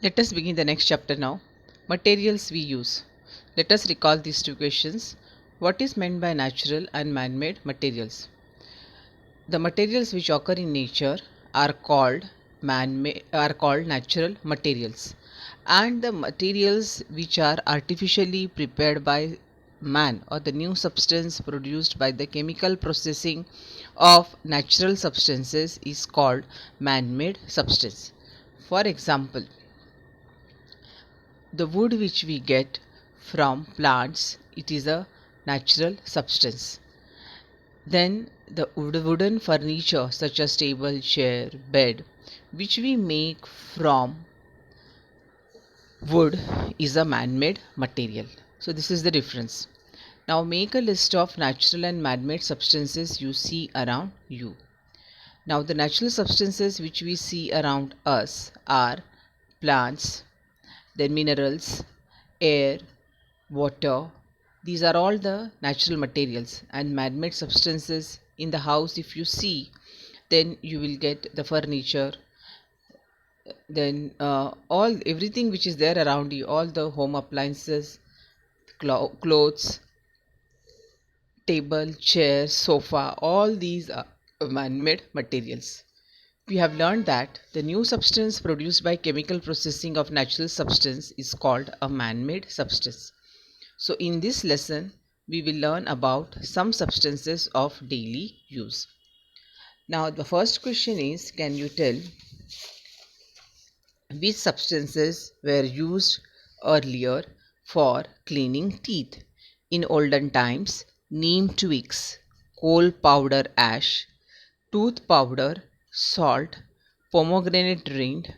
Let us begin the next chapter now. Materials we use. Let us recall these two questions. What is meant by natural and man-made materials? The materials which occur in nature are called natural materials, and the materials which are artificially prepared by man or the new substance produced by the chemical processing of natural substances is called man-made substance. For example, the wood which we get from plants, it is a natural substance. Then the wooden furniture such as table, chair, bed, which we make from wood, is a man-made material. So this is the difference. Now make a list of natural and man-made substances you see around you. Now the natural substances which we see around us are plants, then minerals, air, water. These are all the natural materials, and man-made substances in the house, if you see, then you will get the furniture, then all everything which is there around you, all the home appliances, clothes, table, chair, sofa, all these are man-made materials. We have learned that the new substance produced by chemical processing of natural substance is called a man-made substance. So in this lesson, we will learn about some substances of daily use. Now the first question is, can you tell which substances were used earlier for cleaning teeth? In olden times, neem twigs, coal powder ash, tooth powder, salt, pomegranate rind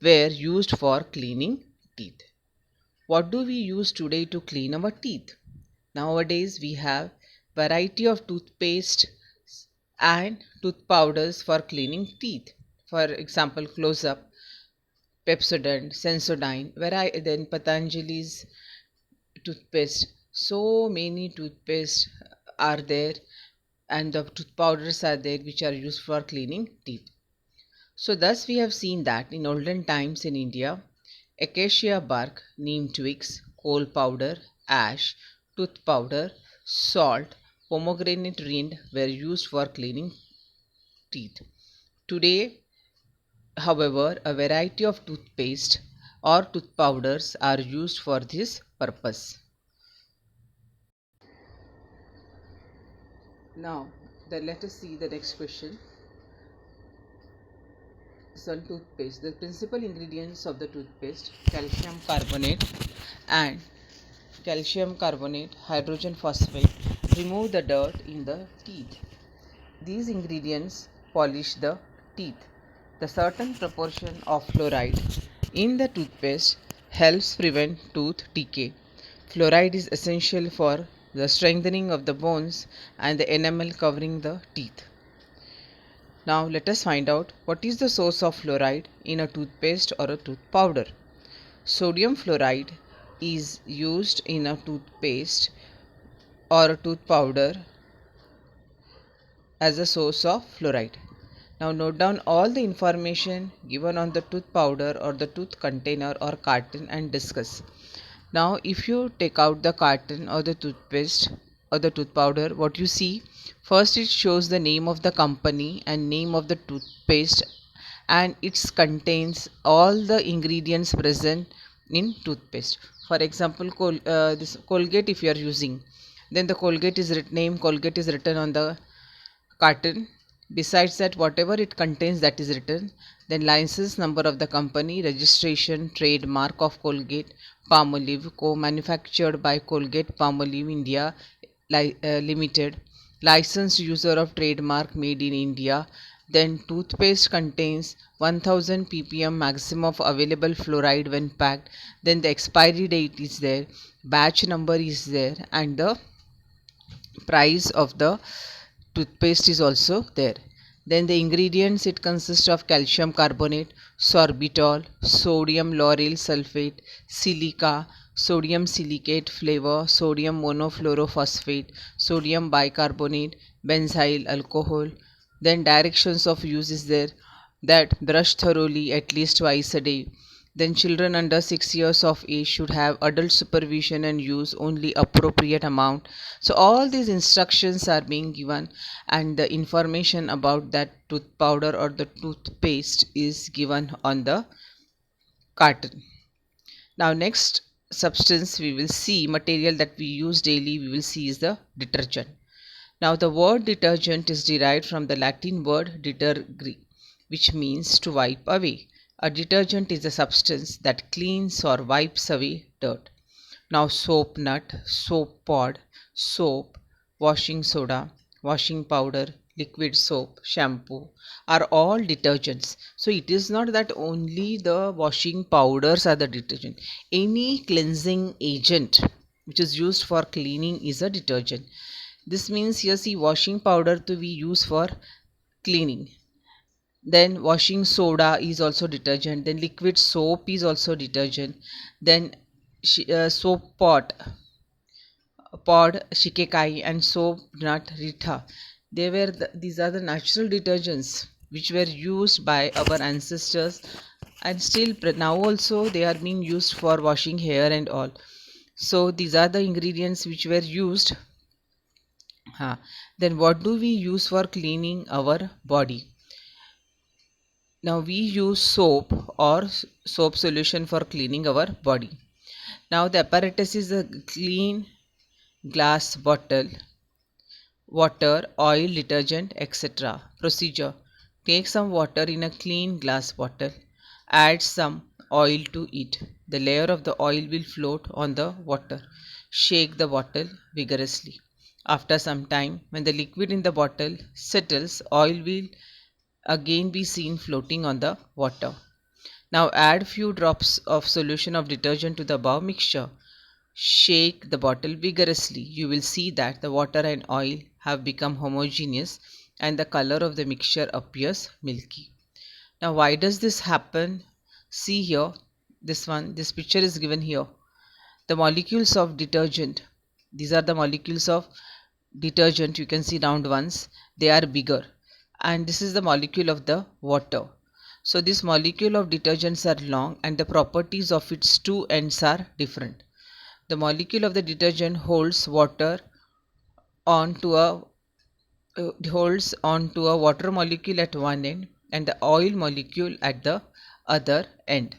were used for cleaning teeth. What do we use today to clean our teeth? Nowadays we have variety of toothpaste and tooth powders for cleaning teeth. For example, Close Up, Pepsodent, Sensodyne, then Patanjali's toothpaste. So many toothpaste are there, and the tooth powders are there which are used for cleaning teeth. So thus we have seen that in olden times in India, acacia bark, neem twigs, coal powder, ash, tooth powder, salt, pomegranate rind were used for cleaning teeth. Today, however, a variety of toothpaste or tooth powders are used for this purpose. Now, let us see the next question. Sun toothpaste. The principal ingredients of the toothpaste: calcium carbonate and hydrogen phosphate, remove the dirt in the teeth. These ingredients polish the teeth. The certain proportion of fluoride in the toothpaste helps prevent tooth decay. Fluoride is essential for the strengthening of the bones and the enamel covering the teeth. Now let us find out what is the source of fluoride in a toothpaste or a tooth powder. Sodium fluoride is used in a toothpaste or a tooth powder as a source of fluoride. Now note down all the information given on the tooth powder or the tooth container or carton and discuss. Now if you take out the carton or the toothpaste or the tooth powder, what you see, first it shows the name of the company and name of the toothpaste, and it contains all the ingredients present in toothpaste. For example, this Colgate if you are using, then the Colgate is written on the carton. Besides that, whatever it contains, that is written. Then license number of the company, registration, trademark of Colgate Palmolive, co-manufactured by Colgate Palmolive India Limited, licensed user of trademark made in India. Then toothpaste contains 1000 ppm maximum of available fluoride when packed. Then the expiry date is there, batch number is there, and the price of the toothpaste is also there. Then the ingredients, it consists of calcium carbonate, sorbitol, sodium lauryl sulfate, silica, sodium silicate flavor, sodium monofluorophosphate, sodium bicarbonate, benzyl alcohol. Then directions of use is there, that brush thoroughly at least twice a day. Then children under 6 years of age should have adult supervision and use only appropriate amount. So all these instructions are being given, and the information about that tooth powder or the toothpaste is given on the carton. Now next substance we will see, material that we use daily, we will see is the detergent. Now the word detergent is derived from the Latin word detergere, which means to wipe away. A detergent is a substance that cleans or wipes away dirt. Now soap nut, soap pod, soap, washing soda, washing powder, liquid soap, shampoo are all detergents. So it is not that only the washing powders are the detergent. Any cleansing agent which is used for cleaning is a detergent. This means here see, washing powder to be used for cleaning. Then washing soda is also detergent. Then liquid soap is also detergent. Then soap pod, shikekai, and soap nut, rita. These are the natural detergents which were used by our ancestors, and still now also they are being used for washing hair and all. So these are the ingredients which were used. Then what do we use for cleaning our body? Now we use soap or soap solution for cleaning our body. Now the apparatus is a clean glass bottle, water, oil, detergent, etc. Procedure: take some water in a clean glass bottle, add some oil to it. The layer of the oil will float on the water. Shake the bottle vigorously. After some time, when the liquid in the bottle settles, oil will again be seen floating on the water. Now add few drops of solution of detergent to the above mixture. Shake the bottle vigorously. You will see that the water and oil have become homogeneous and the color of the mixture appears milky. Now why does this happen? See here, this picture is given here. The molecules of detergent, these are the molecules of detergent, you can see round ones, they are bigger, and this is the molecule of the water. So this molecule of detergents are long and the properties of its two ends are different. The molecule of the detergent holds on to a water molecule at one end and the oil molecule at the other end.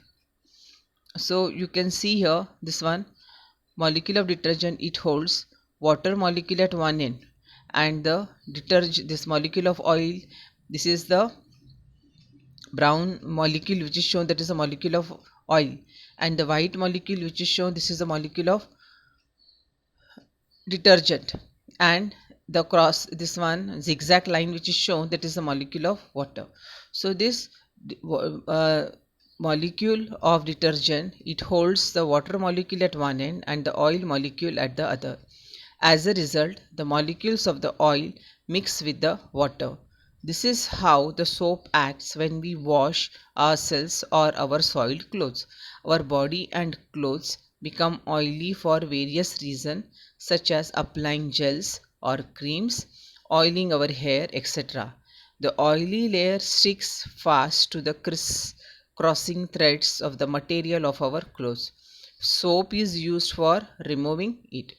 So you can see here, this one molecule of detergent, it holds water molecule at one end, and this molecule of oil, this is the brown molecule which is shown, that is a molecule of oil, and the white molecule which is shown, this is a molecule of detergent, and this one zigzag line which is shown, that is a molecule of water. So this uh, molecule of detergent, it holds the water molecule at one end and the oil molecule at the other. As a result, the molecules of the oil mix with the water. This is how the soap acts when we wash ourselves or our soiled clothes. Our body and clothes become oily for various reasons, such as applying gels or creams, oiling our hair, etc. The oily layer sticks fast to the crossing threads of the material of our clothes. Soap is used for removing it.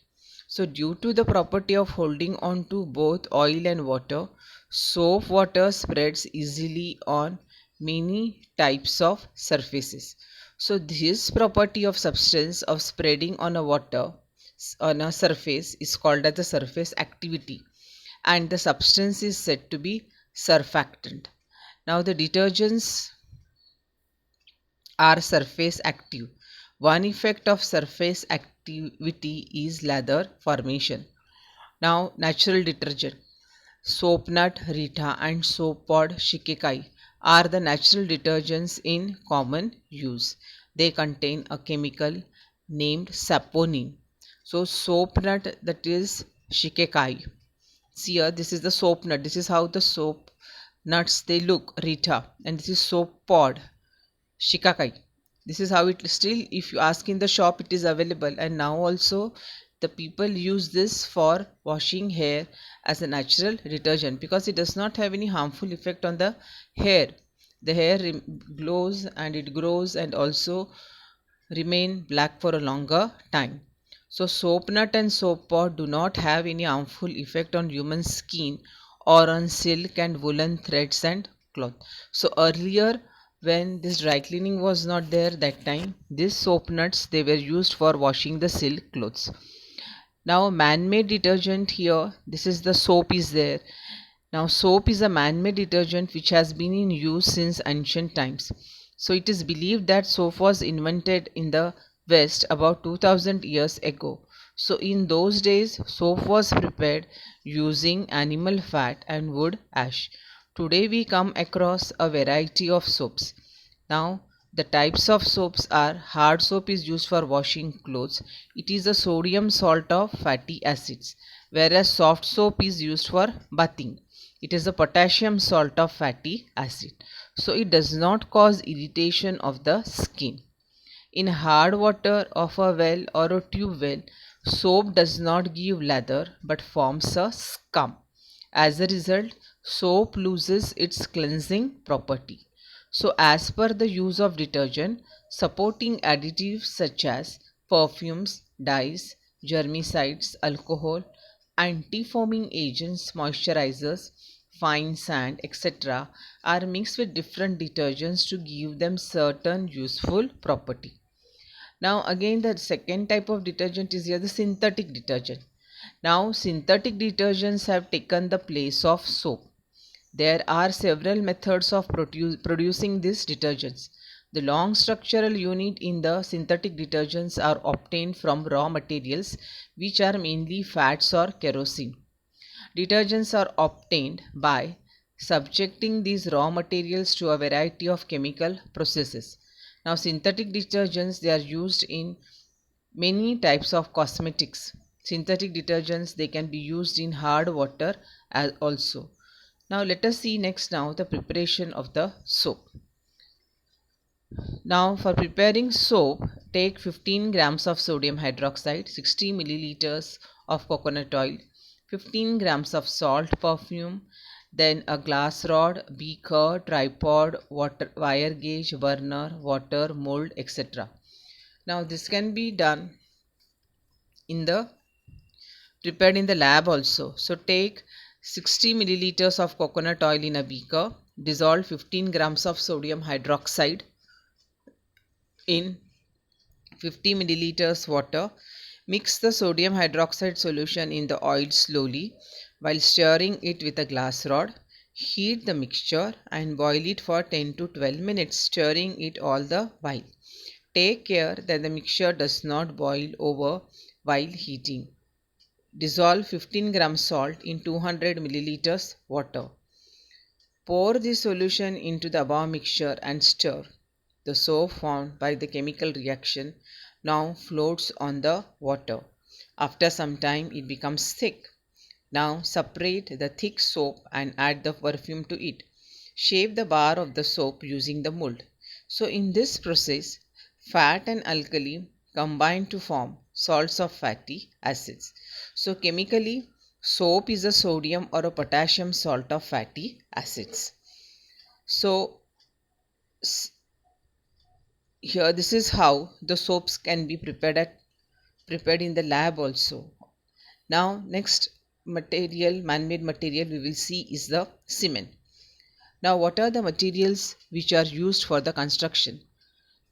So due to the property of holding on to both oil and water, soap water spreads easily on many types of surfaces. So this property of substance of spreading on a surface is called as the surface activity, and the substance is said to be surfactant. Now the detergents are surface active. One effect of surface activity is lather formation. Now natural detergent, soap nut, rita, and soap pod, shikekai are the natural detergents in common use. They contain a chemical named saponin. So soap nut, that is shikekai. See here, this is the soap nut. This is how the soap nuts they look, rita, and this is soap pod, shikakai. This is how it still, if you ask in the shop, it is available, and now also the people use this for washing hair as a natural detergent because it does not have any harmful effect on the hair. the hair glows and it grows and also remain black for a longer time. So soap nut and soap pod do not have any harmful effect on human skin or on silk and woolen threads and cloth. So earlier, when this dry cleaning was not there, that time these soap nuts they were used for washing the silk clothes. Now man-made detergent, here this is the soap is there. Now soap is a man-made detergent which has been in use since ancient times. So it is believed that soap was invented in the West about 2000 years ago. So in those days soap was prepared using animal fat and wood ash. Today we come across a variety of soaps. Now the types of soaps are: hard soap is used for washing clothes. It is a sodium salt of fatty acids, whereas soft soap is used for bathing. It is a potassium salt of fatty acid. So it does not cause irritation of the skin. In hard water of a well or a tube well, soap does not give lather but forms a scum. As a result, soap loses its cleansing property. So as per the use of detergent, supporting additives such as perfumes, dyes, germicides, alcohol, anti-foaming agents, moisturizers, fine sand, etc. are mixed with different detergents to give them certain useful property. Now again the second type of detergent is here the synthetic detergent. Now synthetic detergents have taken the place of soap. There are several methods of producing these detergents. The long structural unit in the synthetic detergents are obtained from raw materials which are mainly fats or kerosene. Detergents are obtained by subjecting these raw materials to a variety of chemical processes. Now synthetic detergents they are used in many types of cosmetics. Synthetic detergents they can be used in hard water as also. Now let us see next now the preparation of the soap. Now for preparing soap, take 15 grams of sodium hydroxide, 60 milliliters of coconut oil, 15 grams of salt, perfume, then a glass rod, beaker, tripod, water, wire gauge, burner, water, mold, etc. Now this can be done in the prepared in the lab also. So take 60 milliliters of coconut oil in a beaker, dissolve 15 grams of sodium hydroxide in 50 milliliters water. Mix the sodium hydroxide solution in the oil slowly while stirring it with a glass rod. Heat the mixture and boil it for 10 to 12 minutes, stirring it all the while. Take care that the mixture does not boil over while heating. Dissolve 15 grams salt in 200 milliliters water. Pour the solution into the above mixture and stir. The soap formed by the chemical reaction now floats on the water. After some time it becomes thick. Now separate the thick soap and add the perfume to it. Shape the bar of the soap using the mold. So in this process, fat and alkali combine to form salts of fatty acids. So chemically, soap is a sodium or a potassium salt of fatty acids. So here this is how the soaps can be prepared in the lab also. Now next material, man-made material we will see is the cement. Now what are the materials which are used for the construction?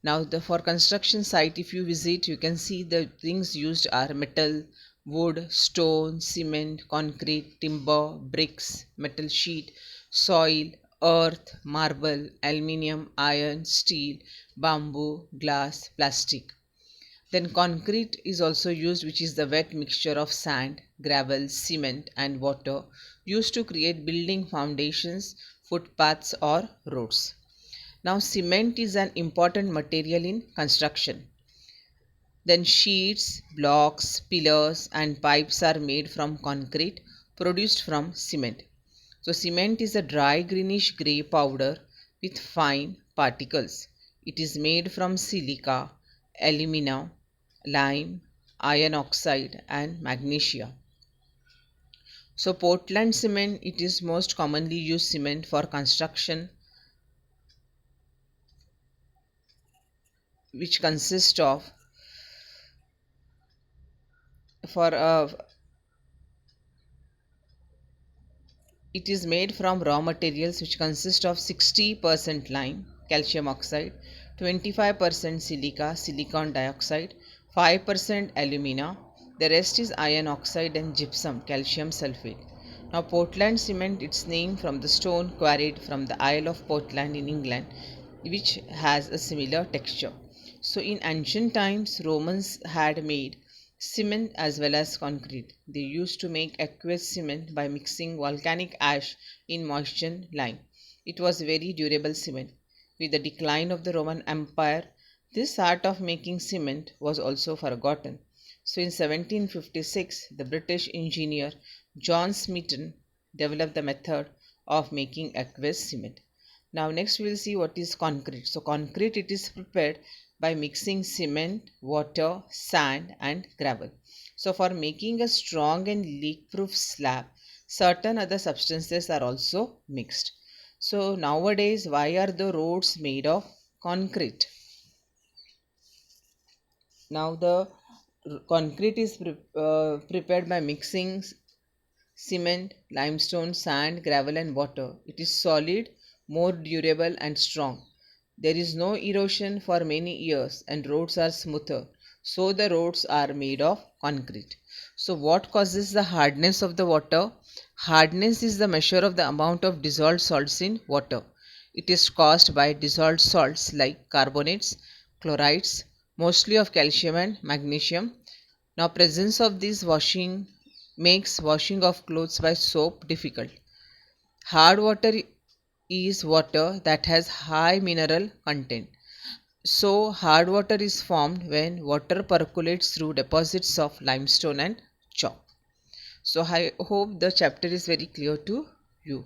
Now for construction site if you visit, you can see the things used are metal, wood, stone, cement, concrete, timber, bricks, metal sheet, soil, earth, marble, aluminium, iron, steel, bamboo, glass, plastic. Then concrete is also used, which is the wet mixture of sand, gravel, cement and water used to create building foundations, footpaths or roads. Now cement is an important material in construction. Then sheets, blocks, pillars and pipes are made from concrete produced from cement. So cement is a dry greenish grey powder with fine particles. It is made from silica, alumina, lime, iron oxide and magnesia. So Portland cement, it is most commonly used cement for construction which consist of for it is made from raw materials which consist of 60% lime, calcium oxide, 25% silica, silicon dioxide, 5% alumina. The rest is iron oxide and gypsum, calcium sulfate. Now, Portland cement, its name from the stone quarried from the Isle of Portland in England, which has a similar texture. So, in ancient times, Romans had made cement as well as concrete. They used to make aqueous cement by mixing volcanic ash in moistened lime. It was very durable cement. With the decline of the Roman Empire, this art of making cement was also forgotten. So in 1756, the British engineer John Smeaton developed the method of making aqueous cement. Now next we will see what is concrete. So concrete, it is prepared by mixing cement, water, sand and gravel. So for making a strong and leak-proof slab, certain other substances are also mixed. So nowadays, why are the roads made of concrete? Now the concrete is prepared by mixing cement, limestone, sand, gravel and water. It is solid, more durable and strong. There is no erosion for many years and roads are smoother. So the roads are made of concrete. So what causes the hardness of the water? Hardness is the measure of the amount of dissolved salts in water. It is caused by dissolved salts like carbonates, chlorides, mostly of calcium and magnesium. Now presence of these washing makes washing of clothes by soap difficult. Hard water is water that has high mineral content. So hard water is formed when water percolates through deposits of limestone and chalk. So I hope the chapter is very clear to you.